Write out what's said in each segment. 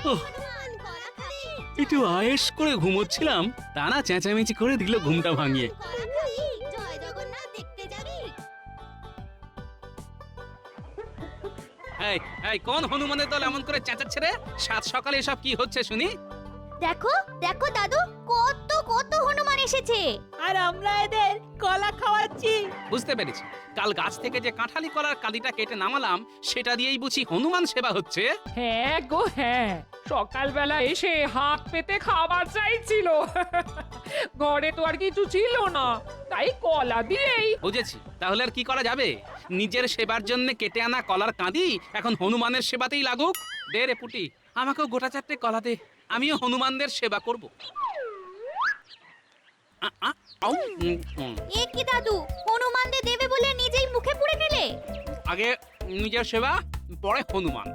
ওহ, একটু আয়েশ করে ঘুমোচ্ছিলাম, তা না চেঁচামেচি করে দিল ঘুমটা ভাঙিয়ে। এই এই কোন হনুমানের দল এমন করে চেঁচাচ্ছে রে? সাত সকালে এসব কি হচ্ছে শুনি? দেখো দেখো দাদু, কত কত হনুমান এসেছে। আর আমরা এদের কলা খাওয়াচ্ছি। বুঝতে পেরেছি, কাল গাছ থেকে যে কাঁঠালি কলার কালিটা কেটে নামালাম সেটা দিয়েই বুঝি হনুমান সেবা হচ্ছে। হ্যাঁ গো হ্যাঁ, সকালবেলা এসে হাত পেতে খাবার চাইছিল। ঘরে তো আর কিছু ছিল না, তাই কলা দিয়েই। বুঝেছি, তাহলে আর কি করা যাবে? নিজের সেবার জন্য কেটে আনা কলার কাঁদি এখন হনুমানের সেবাতেই লাগুক। দে রে পুটি, আমাকেও গোটা চারটে কলা দে, আমিও হনুমানদের সেবা করব। এ কি দাদু, হনুমানদের দেবে বলে নিজেই মুখে পুড়ে নিলে? আগে নিজের সেবা, পরে হনুমান।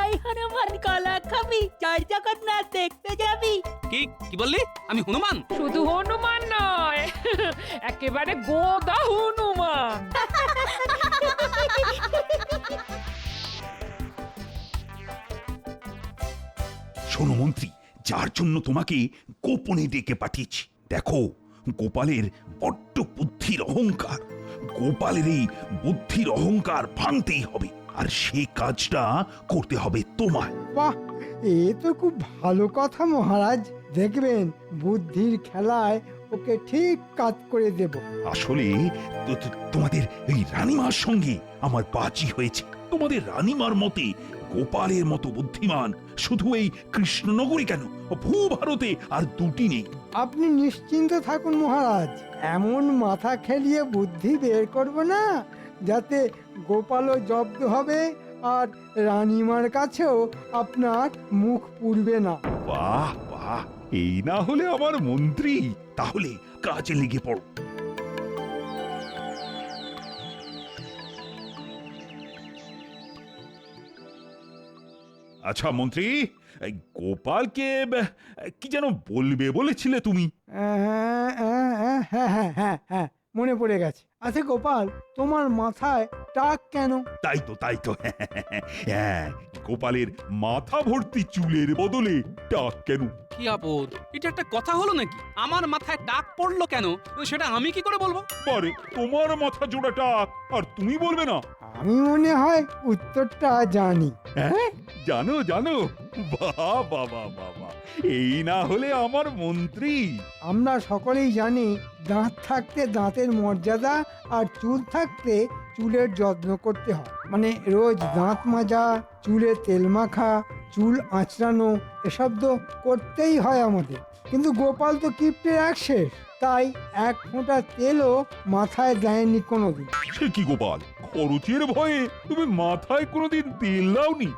এই হনুমান কলা খাবি, জয় জগন্নাথ দেখতে যাবি। কি কি বললি? আমি হনুমান? শুধু হনুমান নয়, একেবারে গোদা হনুমান। শোনো মন্ত্রী, যার জন্য তোমাকে গোপনে ডেকে পাঠিয়েছি, দেখো গোপালের বড্ড বুদ্ধির অহংকার। গোপালের এই বুদ্ধির অহংকার ভাঙতেই হবে, আর সে কাজটা করতে হবে তোমায়। বাহ, এ তো খুব ভালো কথা মহারাজ। দেখবেন বুদ্ধির খেলায় ওকে ঠিক কাজ করে দেব। আসলে তোমাদের এই রানীমার সঙ্গে আমার বাজি হয়েছে। তোমাদের রানীমার মতে গোপালের মতো বুদ্ধিমান শুধু এই কৃষ্ণনগরী কেন, ভূভারতে আর দুটি নেই। আপনি নিশ্চিন্ত থাকুন মহারাজ, এমন মাথা খেলিয়ে বুদ্ধি বের করব না যাতে গোপালও জব্দ হবে আর রানীমার কাছেও আপনার মুখ পুড়বে না। বাহ বাহ, এই না হলে আমার মন্ত্রী। তাহলে কাজে লেগে পড়ো। আচ্ছা মন্ত্রী, এই গোপালকে কি যেন বলবে বলেছিলে তুমি? হ্যাঁ হ্যাঁ হ্যাঁ হ্যাঁ হ্যাঁ, মনে পড়ে গেছে। আচ্ছা গোপাল, তোমার মাথায় টাক কেন? তাই তো হ্যাঁ, গোপালের মাথা ভর্তি চুলের বদলে টাক কেন? কি আপদ, এটা একটা কথা হলো নাকি? আমার মাথায় টাক পড়লো কেন সেটা আমি কি করে বলবো? আরে তোমার মাথা জোড়া টাক, আর তুমি বলবে না? আমি মনে হয় উত্তরটা জানি। হ্যাঁ, জানো জানো? বাহ বাবা বাবা, এই না হলে আমার মন্ত্রী। আমরা সকলেই জানি দাঁত থাকতে দাঁতের মর্যাদা আর চুল থাকতে চুলের যত্ন করতে হয়। মানে রোজ দাঁত মাজা, চুলে তেল মাখা, চুল আঁচড়ানো, এসব তো করতেই হয় আমাদের। কিন্তু গোপাল তো কিপ্টের এক শেষ, তাই এক ফোঁটা তেলও মাথায় দেয়নি কোনোদিন। সে কি গোপাল, খরচের ভয়ে তুমি মাথায় কোনোদিন তেল দাওনি?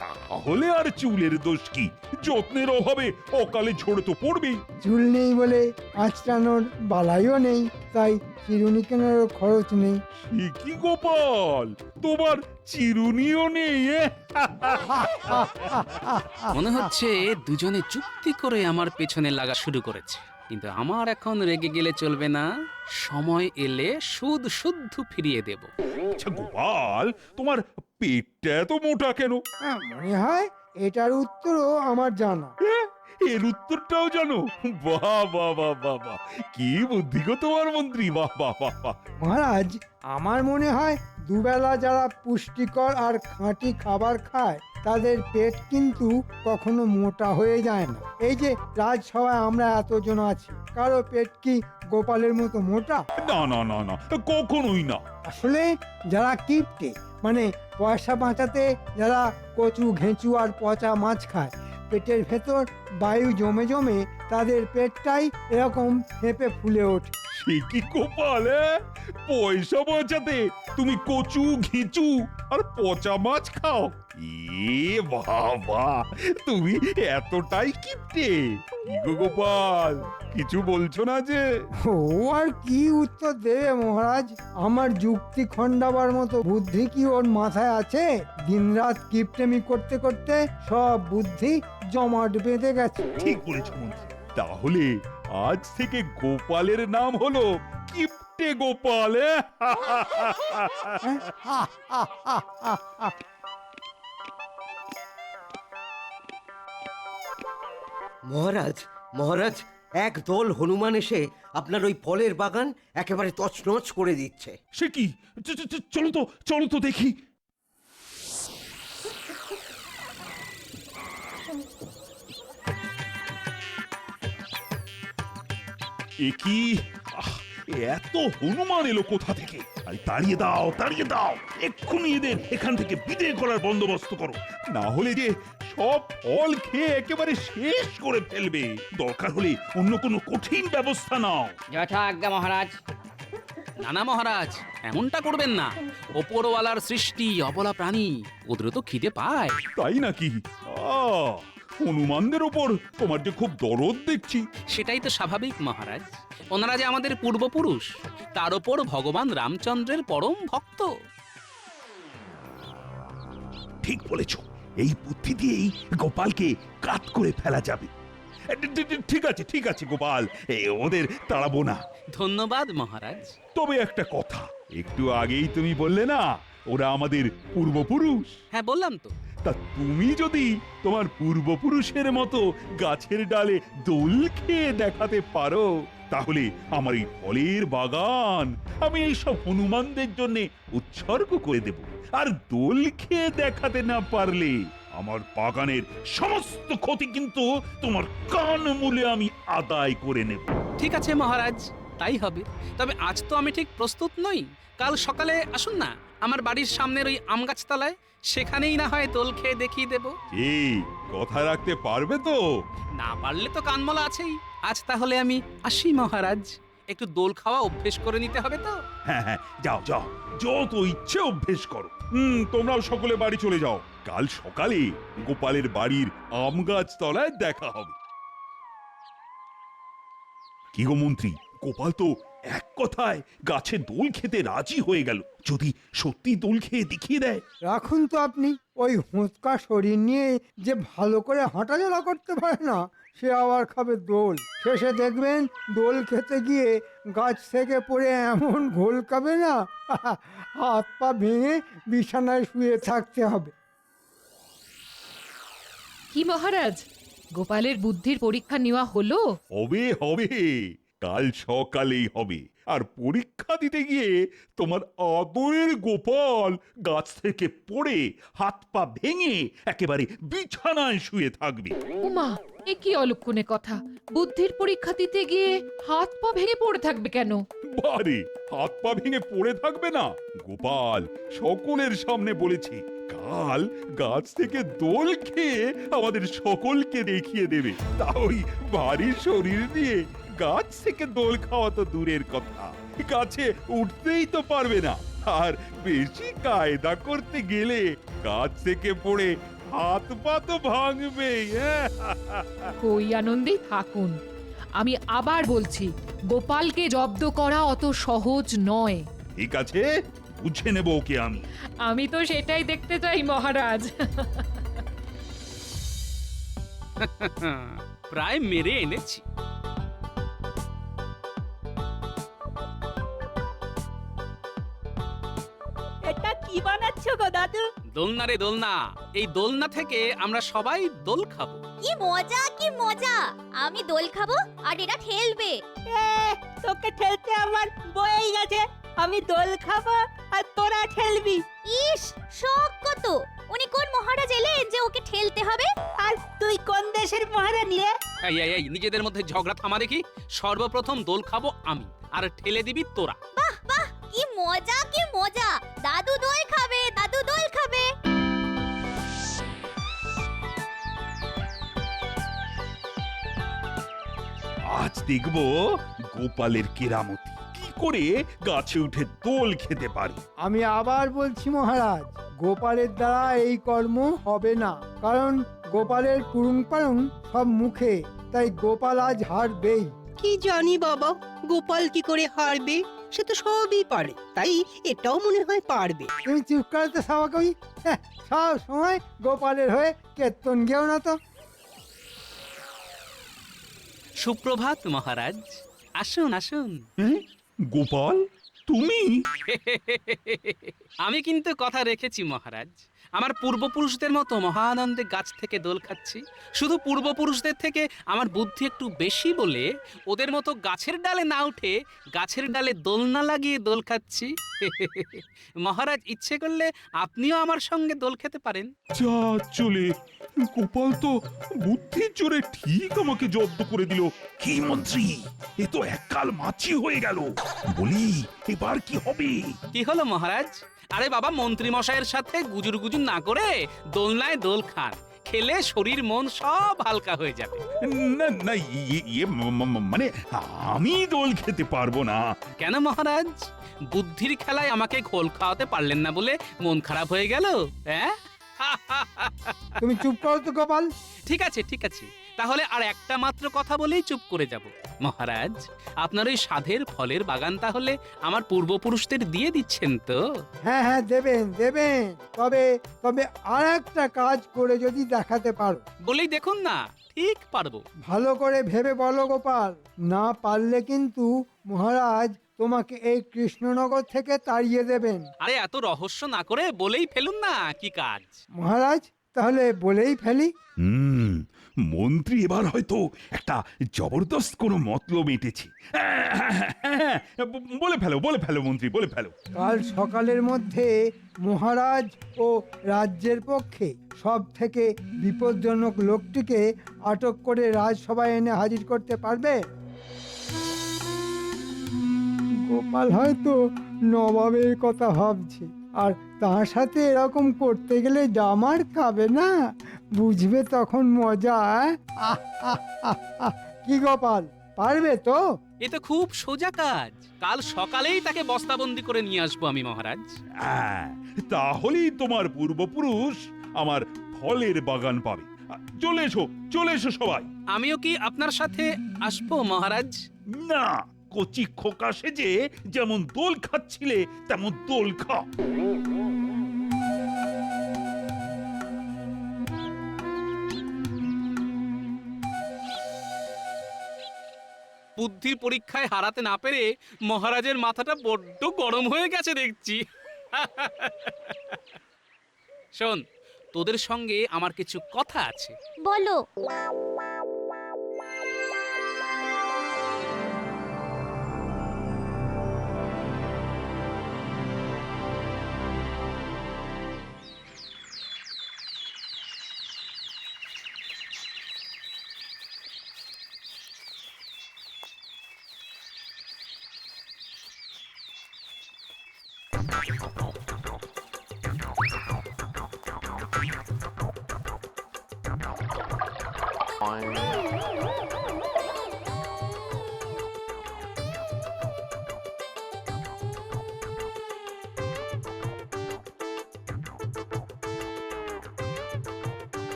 তাহলে আর চুলের দোষ কি? যত্নের অভাবে অকালে ঝরে তো পড়বেই। চুল নেই বলে আঁচড়ানোর বালাইও নেই, তাই চিরুনি কেনারও খরচ নেই। সে কি গোপাল, তোমার চিরুনিও নেই? মনে হচ্ছে দুজনে চুক্তি করে আমার পেছনে লাগা শুরু করেছে। কিন্তু আমার এখন রেগে গেলে চলবে না, সময় এলে সুদ শুদ্ধ ফিরিয়ে দেব। আচ্ছা গোপাল, তোমার পেটটা এত মোটা কেন? মনে হয় এটার উত্তরও আমার জানা। এর উত্তরটাও জানো? বাহ বাহ বাহ বাহ বাহ, কি বুদ্ধি গো তোমার মন্ত্রী, বাহ বাহ বাহ বাহ। মহারাজ, আমার মনে হয় দুবেলা যারা পুষ্টিকর আর খাঁটি খাবার খায় তাদের পেট কিন্তু কখনো মোটা হয়ে যায় না। এই যে রাজসভায় আমরা এতজন আছি, কারো পেট কি গোপালের মতো মোটা? না না না না, কখনোই না। আসলে যারা কিপটে, মানে পয়সা বাঁচাতে যারা কচু ঘেঁচু আর পচা মাছ খায়, পেটের ভেতর বায়ু জমে জমে তাদের পেটটাই এরকম ফেঁপে ফুলে ওঠে। সে কি গোপাল, পয়সা বাঁচাতে তুমি কচু ঘিচু আর পচা মাছ খাও? এ বাবা, তুমি এতটাই কিপটে? কি গো গোপাল, কিছু বলছো না যে? ও আর কি উত্তর দেবে মহারাজ? আমার যুক্তি খণ্ডাবার মতো বুদ্ধি কি ওর মাথায় আছে? দিনরাত কিপটেমি করতে করতে সব বুদ্ধি জমাট বেঁধে গেছে। ঠিক বলেছ মন্ত্রী, তাহলে আজ থেকে গোপালের নাম হলো কিপটে গোপাল। মহারাজ মহারাজ, এক দল হনুমান এসে আপনার ওই ফলের বাগান একেবারে তছনছ করে দিচ্ছে। সে কি? চলো তো দেখি। এ কি? এত হনুমান এলো কোথা থেকে? আরে তাড়িয়ে দাও, এক্ষুনি এদের এখান থেকে বিদায় করার বন্দোবস্ত করো, না হলে যে সব ফল খেয়ে একেবারে শেষ করে ফেলবে। দরকার হলে অন্য কোনো কঠিন ব্যবস্থা নাও। যথাজ্ঞা মহারাজ। নানা মহারাজ, এমনটা করবেন না। ওপরওয়ালার সৃষ্টি অবলা প্রাণী, ওদেরও তো খিদে পায়। তাই নাকি? হনুমানদের ওপর তোমার যে খুব দরদ দেখছি। সেটাই তো স্বাভাবিক মহারাজ, ওনারা যে আমাদের পূর্বপুরুষ, তার ওপর ভগবান রামচন্দ্রের পরম ভক্ত। ঠিক বলেছ, এই বুদ্ধি দিয়েই গোপালকে কাট করে ফেলা যাবে। ঠিক আছে গোপাল, ওদের তাড়াবো না। ধন্যবাদ মহারাজ। তবে একটা কথা, একটু আগেই তুমি বললে না ওরা আমাদের পূর্বপুরুষ। হ্যাঁ বললাম তো। তা তুমি যদি তোমার পূর্বপুরুষের মতো গাছের ডালে দোল খেয়ে দেখাতে পারো, তাহলে আমার এই ফলের বাগান আমি এই সব হনুমানদের জন্য উৎসর্গ করে দেব। আর দোল খেয়ে দেখাতে না পারলে আমার বাগানের সমস্ত ক্ষতি কিন্তু তোমার কান মূলে আমি আদায় করে নেব। ঠিক আছে মহারাজ, তাই হবে। তবে আজ তো আমি ঠিক প্রস্তুত নই। কাল সকালে আসুন না আমার বাড়ির সামনের ওই আম গাছতলায়, সেখানেই না হয় দোল খেয়ে দেখিয়ে দেব। এই কথা রাখতে পারবে তো? না পারলে তো কানমলা আছেই। আজ তাহলে আমি আসি মহারাজ, একটু দোল খাওয়া অভ্যেস করে নিতে হবে তো। হ্যাঁ, যাও যত ইচ্ছে অভ্যেস করো। তোমরাও সকলে বাড়ি চলে যাও। কাল সকালে গোপালের বাড়ির আম গাছ তলায় দেখা হবে। কি গো মন্ত্রী, গোপাল তো এক কথায় গাছে দোল খেতে রাজি হয়ে গেল। যদি সত্যি দোল খেয়ে দেখিয়ে দেয়। রাখুন তো আপনি, ওই হুঁচকা শরীর নিয়ে যে ভালো করে হাঁটাচলা করতে পারে না, সে আবার খাবে দোল। শেষে দেখবেন দোল খেতে গিয়ে গাছ থেকে পড়ে এমন ঘোল খাবে না, হাত পা ভেঙে বিছানায় শুয়ে থাকতে হবে। কি মহারাজ, গোপালের বুদ্ধির পরীক্ষা নেওয়া হলো? হবে, কাল সকালেই হবে। আর পরীক্ষা দিতে গিয়ে তোমার আদরের গোপাল গাছ থেকে পড়ে হাত পা ভেঙে একেবারে বিছানায় শুয়ে থাকবে। উমা, এ কি অলক্ষণে কথা! বুদ্ধির পরীক্ষা দিতে গিয়ে হাত পা ভেঙে পড়ে থাকবে কেন? বারে, হাত পা ভেঙে পড়ে থাকবে না? গোপাল সকলের সামনে বলেছে কাল গাছ থেকে দোল খেয়ে আমাদের সকলকে দেখিয়ে দেবে। তা ওই ভারী শরীর দিয়ে গাছ থেকে দোল খাওয়া তো দূরের কথা, গাছে উঠতেই তো পারবে না। আর বেশি কায়দা করতে গেলে গাছ থেকে পড়ে হাত পা তো ভাঙবে। কই আনন্দেই থাকুন। আমি আবার বলছি, গোপালকে জব্দ করা অত সহজ নয়। ঠিক আছে, বুঝে নেব ওকে আমি। আমি তো সেটাই দেখতে চাই মহারাজ। প্রায় মেরে এনেছি। এটা কি বানাচ্ছো গো দাদু? দোলনা রে দোলনা, এই দোলনা থেকে আমরা সবাই দোল খাবো। কি মজা কি মজা! আমি দোল খাবো আর এরা ঠেলবে। তোকে ঠেলতে আমার বয়েই গেছে। আমি দোল খাবো আর তোরা ঠেলবি। ইস, শখ কত! উনি কোন মহারাজ এলেন যে ওকে ঠেলতে হবে? আর তুই কোন দেশের মহারানী রে? এই নিজেদের মধ্যে ঝগড়া থামা দেখি। সর্বপ্রথম দোল খাবো আমি, আর ঠেলে দিবি তোরা। বাহ বাহ, কি মজা কি মজা! দাদু দোল খাবে, দাদু দোল খাবে। আজ দেখব গোপালের কেরামতি, কি করে গাছে উঠে দোল খেতে পারে। আমি আবার বলছি মহারাজ, গোপালের দ্বারা এই কর্ম হবে না, কারণ গোপালের পুরুং পারুং সব মুখে, তাই গোপাল আজ হারবেই। কি জানি বাবা, গোপাল কি করে হারবে? সে তো সবই পারে, তাই এটাও মনে হয় পারবে। তুমি চুপ করতে সাবা কই, সব সময় গোপালের হয়ে কেতন গেও না তো। সুপ্রভাত মহারাজ, আসুন আসুন। গোপাল, তুমি? আমি কিন্তু কথা রেখেছি মহারাজ। আমার পূর্বপুরুষদের মতো মহানন্দে গাছ থেকে দোল খাচ্ছি। শুধু পূর্বপুরুষদের থেকে আমার বুদ্ধি একটু বেশি বলে ওদের মতো গাছের ডালে না উঠে গাছের ডালে দোলনা লাগিয়ে দোল খাচ্ছি। মহারাজ ইচ্ছে করলে আপনিও আমার সঙ্গে দোল খেতে পারেন। যা চলে, গোপাল তো বুদ্ধির জোরে ঠিক আমাকে জব্দ করে দিল। কি মন্ত্রী, এ তো এককাল মাছি হয়ে গেল। বলি এবার কি হবে? কি হলো মহারাজ? আরে বাবা, মন্ত্রী মশাইয়ের সাথে গুজুর গুজুর না করে দোলনায় দোল খান। খেলে শরীর মন সব হালকা হয়ে যাবে। না না, মানে আমি দোল খেতে পারবো না। কেন মহারাজ? বুদ্ধির খেলায় আমাকে ঘোল খাওয়াতে পারলেন না বলে মন খারাপ হয়ে গেল? হ্যাঁ, তুমি চুপ করো তো গোপাল। ঠিক আছে ঠিক আছে, তাহলে আর একটা মাত্র কথা বলেই চুপ করে যাব। মহারাজ, আপনার ওই সাধের ফলের বাগান তাহলে আমার পূর্বপুরুষদের দিয়ে দিচ্ছেন তো? হ্যাঁ হ্যাঁ, দেবেন দেবেন। তবে তবে আর একটা কাজ করে যদি দেখাতে পারো। বলেই দেখুন না, ঠিক পারবো। ভালো করে ভেবে বলো গোপাল, না পারলে কিন্তু মহারাজ তোমাকে এই কৃষ্ণনগর থেকে তাড়িয়ে দেবেন। আরে এত রহস্য না করে বলেই ফেলুন না কি কাজ। মহারাজ, তাহলে বলেই ফেলি। মন্ত্রী এবার হয়তো একটা জবরদস্ত কোনো মতলব এঁটেছে। বলে ফেলো বলে ফেলো মন্ত্রী, বলে ফেলো। কাল সকালের মধ্যে মহারাজ ও রাজ্যের পক্ষে সব থেকে বিপজ্জনক লোকটিকে আটক করে রাজসভায় এনে হাজির করতে পারবে? গোপাল হয়তো নবাবের কথা ভাবছে, আর তার সাথে এরকম করতে গেলে জামার খাবে না, বুঝবে তখন মজা। আহ, আহ, আহ, আহ। কি গোপাল, পারবে তো? এ তো খুব সোজা কাজ। কাল সকালেই তাকে বস্তাবন্দি করে নিয়ে আসবো আমি মহারাজ। তাহলেই তোমার পূর্বপুরুষ আমার ফলের বাগান পাবে। চলে এসো সবাই। আমিও কি আপনার সাথে আসবো মহারাজ? না, কচি খোকা সেজে যেমন দোল খাচ্ছিলে তেমন দোল খাও। বুদ্ধির পরীক্ষায় হারাতে না পেরে মহারাজের মাথাটা বড্ড গরম হয়ে গেছে দেখছি। শোন, তোদের সঙ্গে আমার কিছু কথা আছে। বলো।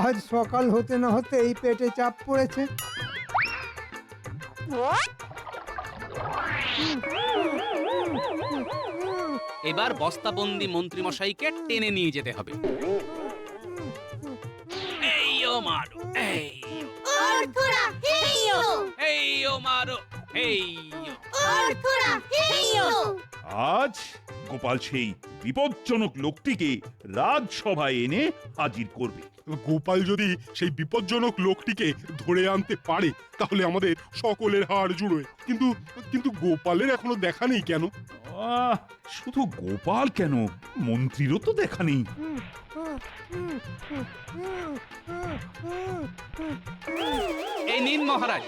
আজ সকাল হতে না হতেই পেটে চাপ পড়েছে। এবার বস্তাবন্দি মন্ত্রী মশাইকে টেনে নিয়ে যেতে হবে। এই ও মারো, অর্থরা হেইও, এই ও মারো, এই ও। অর্থরা হেইও। আজ গোপাল সেই বিপজ্জনক লোকটিকে রাজসভায় এনে হাজির করবে। গোপাল যদি সেই বিপজ্জনক লোকটিকে ধরে আনতে পারে তাহলে আমাদের সকলের হাড় জুড়োয়। কিন্তু কিন্তু গোপালের এখনো দেখা নেই কেন? শুধু গোপাল কেন, মন্ত্রীরও তো দেখা নেই। এই নিন মহারাজ,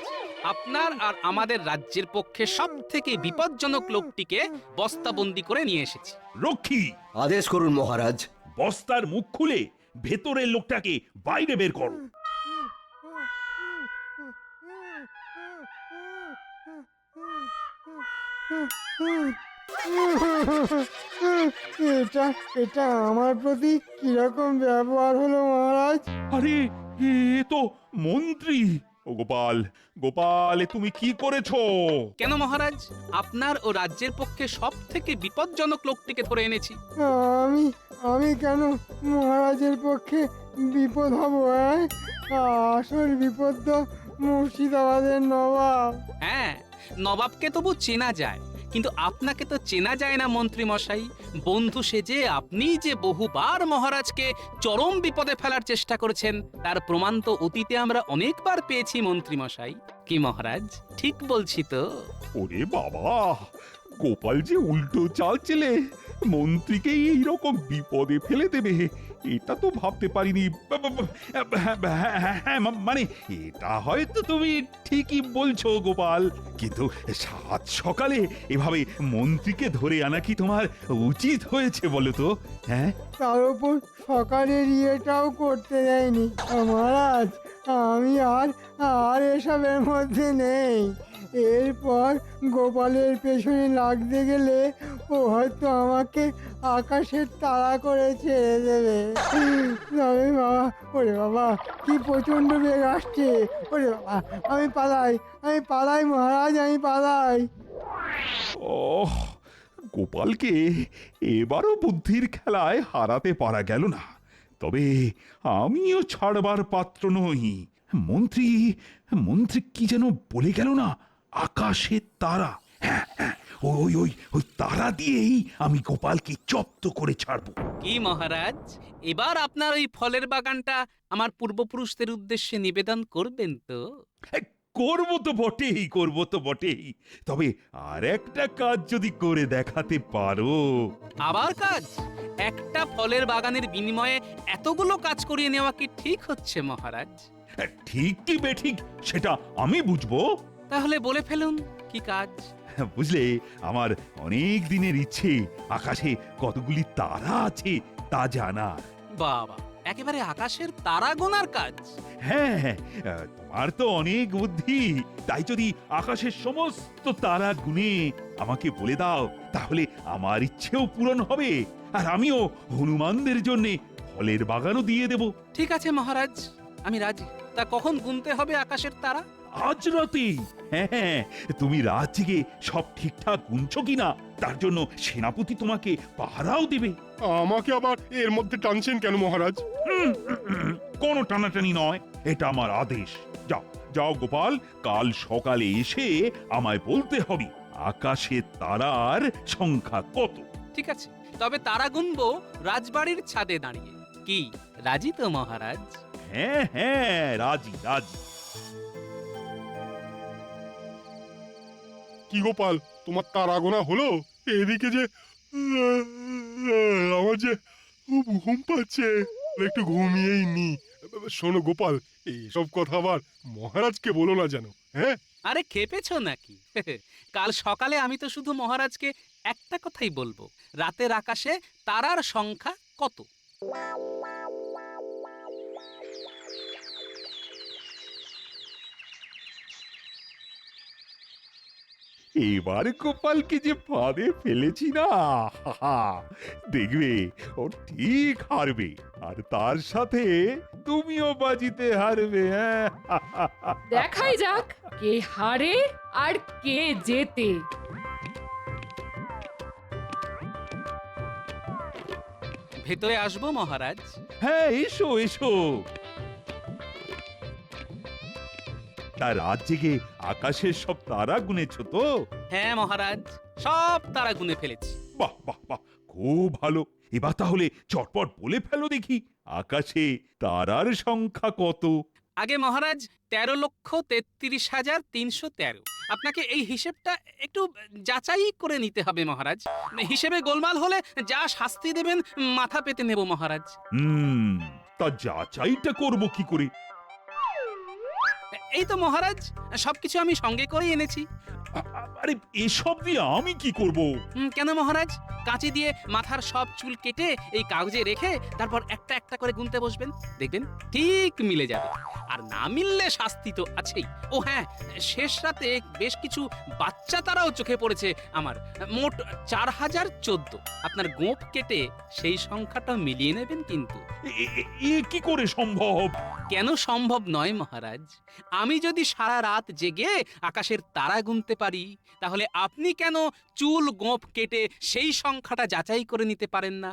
আপনার আর আমাদের রাজ্যের পক্ষে সব থেকে বিপজ্জনক লোকটিকে বস্তাবন্দি করে নিয়ে এসেছি। রক্ষী, আদেশ করুন মহারাজ। বস্তার মুখ খুলে ভেতরের লোকটাকে বাইরে বের করো। এটা এটা আমার প্রতি কিরকম ব্যবহার হলো মহারাজ? আরে এ তো মন্ত্রী। ও গোপাল, গোপাল, এ তুমি কি করেছো? কেন মহারাজ? আপনার ও রাজ্যের পক্ষে সব থেকে বিপজ্জনক লোকটিকে ধরে এনেছি। আমি আমি কেন মহারাজের পক্ষে বিপদ হব? আসল বিপদ তো মুর্শিদাবাদের নবাব। হ্যাঁ, নবাবকে তবু চেনা যায়, কিন্তু আপনাকে তো চেনা যায় না মন্ত্রী মশাই। বন্ধু সেজে আপনি যে বহুবার মহারাজকে চরম বিপদে ফেলার চেষ্টা করেছেন তার প্রমাণ তো অতীতে আমরা অনেকবার পেয়েছি মন্ত্রী মশাই। কি মহারাজ, ঠিক বলছি তো? ওরে বাবা, গোপাল যে উল্টো চাল চেলে মন্ত্রীকেই এইরকম বিপদে ফেলে দেবে, এটা তো ভাবতে পারিনি। হ্যাঁ, মানে এটা হয়তো তুমি ঠিকই বলছো গোপাল, কিন্তু সাত সকালে এভাবে মন্ত্রীকে ধরে আনা কি তোমার উচিত হয়েছে বলো তো? হ্যাঁ, তার উপর সকালের ইয়েটাও করতে দেয়নি। মহারাজ, আমি আর এসবের মধ্যে নেই। এরপর গোপালের পেছনে লাগতে গেলে ও হয়তো আমাকে আকাশের তারা করে ছেড়ে দেবে। তবে বাবা, ওরে বাবা, কি প্রচণ্ড বেগ আসছে! ওরে বাবা, আমি পালাই মহারাজ, আমি পালাই। ওহ, গোপালকে এবারও বুদ্ধির খেলায় হারাতে পারা গেল না। তবে আমিও ছাড়বার পাত্র নই। মন্ত্রী কি যেন বলে গেল না, আকাশের তারা। হ্যাঁ, ওই তারা দিয়েই আমি গোপালকে জব্দ করে ছাড়বো। কি মহারাজ, এবার আপনার ওই ফলের বাগানটা আমার পূর্বপুরুষদের উদ্দেশ্যে নিবেদন করবেন তো? করবো তো বটেই। তবে আর একটা কাজ যদি করে দেখাতে পারো। আবার কাজ? একটা ফলের বাগানের বিনিময়ে এতগুলো কাজ করিয়ে নেওয়া কি ঠিক হচ্ছে মহারাজ? ঠিক কি বেঠিক সেটা আমি বুঝবো। তাহলে বলে ফেলুন, কি কাজ? বুঝলে, আমার অনেক দিনের ইচ্ছে আকাশে কতগুলি তারা আছে তা জানা। বাবা, একেবারে আকাশের তারা গোনার কাজ? হ্যাঁ, তোমার তো অনেক বুদ্ধি। তাই যদি আকাশের সমস্ত তারা গুনে আমাকে বলে দাও, তাহলে আমার ইচ্ছেও পূরণ হবে, আর আমিও হনুমানদের জন্য ফলের বাগানও দিয়ে দেব। ঠিক আছে মহারাজ, আমি রাজি। তা কখন গুনতে হবে আকাশের তারা? আজ রাতে। হ্যাঁ, তুমি রাত জেগে সব ঠিকঠাক গুনছো কিনা তার জন্য সেনাপতি তোমাকে পাহারাও দেবে। আমাকে আবার এর মধ্যে টানছেন কেন মহারাজ? কোনো টানাটানি নয়, এটা আমার আদেশ। যাও গোপাল, কাল সকালে এসে আমায় বলতে হবে আকাশের তারার সংখ্যা কত। ঠিক আছে, তবে তারা গুনবো রাজবাড়ির ছাদে দাঁড়িয়ে। কি রাজি তো মহারাজ? হ্যাঁ, রাজি। কি গোপাল, তোমার তারা গোনা হলো? এদিকে যে আমার যে খুব ঘুম পাচ্ছে, একটু ঘুমিয়েই নি। শোনো গোপাল, এইসব কথা আবার মহারাজকে বলো না যেন। হ্যাঁ, আরে খেপেছো নাকি? কাল সকালে আমি তো শুধু মহারাজকে একটা কথাই বলবো, রাতের আকাশে তারার সংখ্যা কত। এবার গোপালকে যে ফাঁদে ফেলেছি না, দেখবে ও ঠিক হারবে, আর তার সাথে তুমিও বাজিতে হারবে। দেখাই যাক কে হারে আর কে জেতে। ভেতরে আসবো মহারাজ? হ্যাঁ, এসো। তা রাত জেগে আকাশের সব তারা গুনেছো তো? হ্যাঁ মহারাজ, সব তারা গুনে ফেলেছি। বাহ, খুব ভালো। এবার তাহলে চটপট বলে ফেলো দেখি, আকাশে তারার সংখ্যা কত? আগে মহারাজ, 13,33,313। আপনাকে এই হিসেবটা একটু যাচাই করে নিতে হবে মহারাজ। হিসেবে গোলমাল হলে যা শাস্তি দেবেন মাথা পেতে নেব মহারাজ। তা যাচাইটা করব কি করে? এই তো মহারাজ, সবকিছু আমি সঙ্গে করেই এনেছি। আরে এসব দিয়ে আমি কি করব? কেন মহারাজ, কাঁচি দিয়ে মাথার সব চুল কেটে এই কাগজে রেখে তারপর একটা একটা করে গুনতে বসবেন, দেখবেন ঠিক মিলে যাবে। আর না মিললে শাস্তি তো আছেই। ও হ্যাঁ, শেষ রাতে বেশ কিছু বাচ্চা তারাও চোখে পড়েছে আমার। মোট 4014। আপনার গোঁফ কেটে সেই সংখ্যাটা মিলিয়ে নেবেন কিন্তু। এ কি করে সম্ভব? কেন সম্ভব নয় মহারাজ? আমি যদি সারা রাত জেগে আকাশের তারা গুনতে পারি, তাহলে আপনি কেন চুল গোঁফ কেটে সেই সংখ্যাটা যাচাই করে নিতে পারেন না?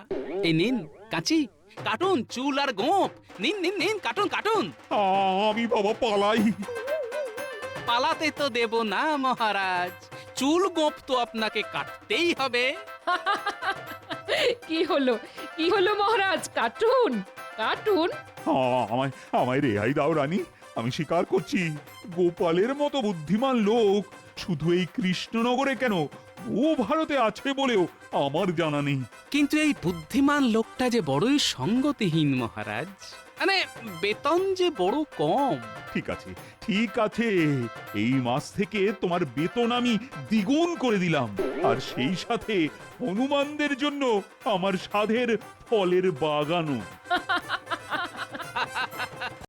এই নিন কাঁচি, কাটুন চুল আর গোঁফ। নিন কাটুন। আমি বাবা পালাই। পালাতে তো দেব না মহারাজ। চুল গোঁফ তো আপনাকে কাটতেই হবে। কি হলো মহারাজ, কার্টুন কার্টুন? আমায় আমায় রেহাই দাও রানী। আমি স্বীকার করছি, গোপালের মতো বুদ্ধিমান লোক শুধু এই কৃষ্ণনগরে কেন, ও ভারতে আছে বলেও আমার জানা নেই। কিন্তু এই বুদ্ধিমান লোকটা যে বড়ই সঙ্গতিহীন মহারাজ। মানে বেতন যে বড় কম। ঠিক আছে ঠিক আছে, এই মাস থেকে তোমার বেতন আমি দ্বিগুণ করে দিলাম, আর সেই সাথে হনুমানদের জন্য আমার সাধের ফলের বাগানও।